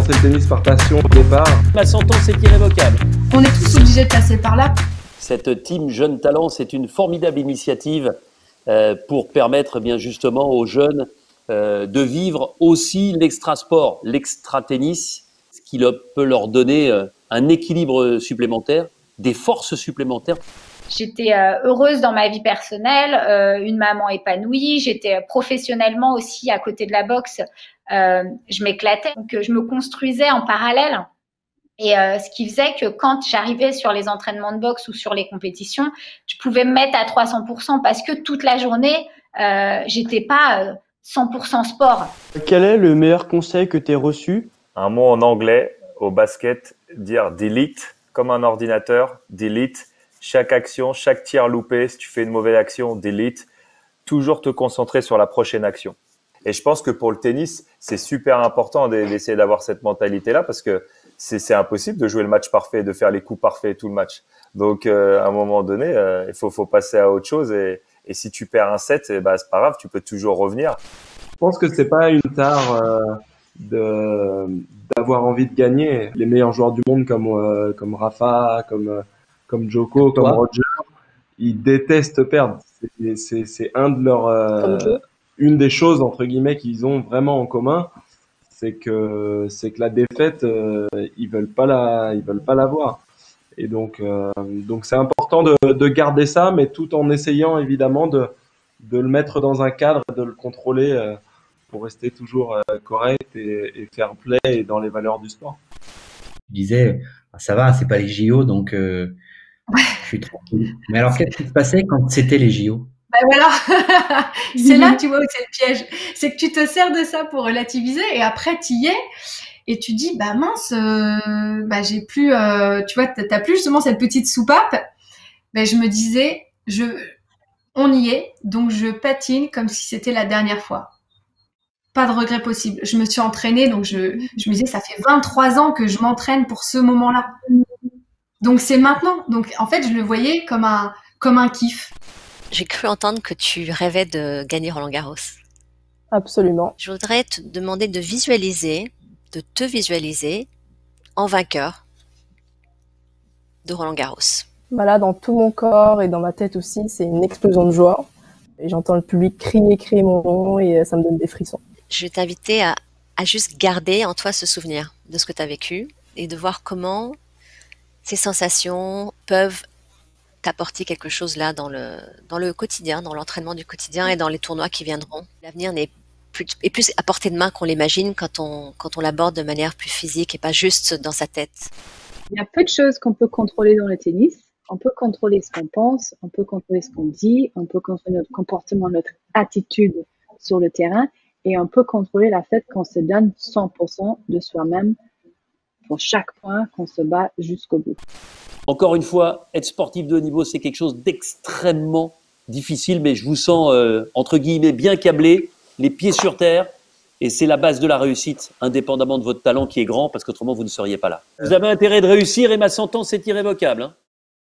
commencé le tennis par passion au départ. Ma sentence est irrévocable. On est tous obligés de passer par là. Cette team Jeunes Talents, c'est une formidable initiative pour permettre bien justement aux jeunes de vivre aussi l'extra-sport, l'extra-tennis, ce qui peut leur donner un équilibre supplémentaire, des forces supplémentaires. J'étais heureuse dans ma vie personnelle, une maman épanouie. J'étais professionnellement aussi à côté de la boxe. Je m'éclatais, donc je me construisais en parallèle. Et ce qui faisait que quand j'arrivais sur les entraînements de boxe ou sur les compétitions, je pouvais me mettre à 300% parce que toute la journée, j'étais pas 100% sport. Quel est le meilleur conseil que tu aies reçu? Un mot en anglais au basket, dire delete, comme un ordinateur, delete. Chaque action, chaque tir loupé, si tu fais une mauvaise action, delete. Toujours te concentrer sur la prochaine action. Et je pense que pour le tennis, c'est super important d'essayer d'avoir cette mentalité-là parce que c'est impossible de jouer le match parfait, de faire les coups parfaits tout le match. Donc, à un moment donné, il faut passer à autre chose. Et si tu perds un set, c'est pas grave, tu peux toujours revenir. Je pense que c'est pas une tare d'avoir envie de gagner. Les meilleurs joueurs du monde comme Rafa, comme Djoko, comme Roger, ils détestent perdre. C'est un de leurs une des choses entre guillemets qu'ils ont vraiment en commun, c'est que la défaite ils veulent pas l'avoir. Et donc c'est important de garder ça, mais tout en essayant évidemment de le mettre dans un cadre, de le contrôler pour rester toujours correct et fair play et dans les valeurs du sport. Je disais, ça va, c'est pas les JO, donc je suis tranquille. Mais alors, qu'est-ce qui se passait quand c'était les JO? Ben voilà, c'est là, tu vois, où c'est le piège. C'est que tu te sers de ça pour relativiser et après, tu y es et tu dis, bah mince, j'ai plus, tu vois, t'as plus justement cette petite soupape. Ben, je me disais, on y est, donc je patine comme si c'était la dernière fois. Pas de regret possible. Je me suis entraînée, donc je me disais, ça fait 23 ans que je m'entraîne pour ce moment-là. Donc c'est maintenant. Donc en fait, je le voyais comme un kiff. J'ai cru entendre que tu rêvais de gagner Roland-Garros. Absolument. Je voudrais te demander de te visualiser en vainqueur de Roland-Garros. Là, dans tout mon corps et dans ma tête aussi, c'est une explosion de joie. Et j'entends le public crier mon nom et ça me donne des frissons. Je vais t'inviter à juste garder en toi ce souvenir de ce que tu as vécu et de voir comment ces sensations peuvent t'apporter quelque chose là dans le quotidien, dans l'entraînement du quotidien et dans les tournois qui viendront. L'avenir est plus à portée de main qu'on l'imagine quand on l'aborde de manière plus physique et pas juste dans sa tête. Il y a peu de choses qu'on peut contrôler dans le tennis. On peut contrôler ce qu'on pense, on peut contrôler ce qu'on dit, on peut contrôler notre comportement, notre attitude sur le terrain et on peut contrôler la fait qu'on se donne 100% de soi-même pour chaque point, qu'on se bat jusqu'au bout. Encore une fois, être sportif de haut niveau, c'est quelque chose d'extrêmement difficile, mais je vous sens, entre guillemets, bien câblé, les pieds sur terre, et c'est la base de la réussite, indépendamment de votre talent qui est grand, parce qu'autrement, vous ne seriez pas là. Vous avez intérêt de réussir et ma sentence est irrévocable.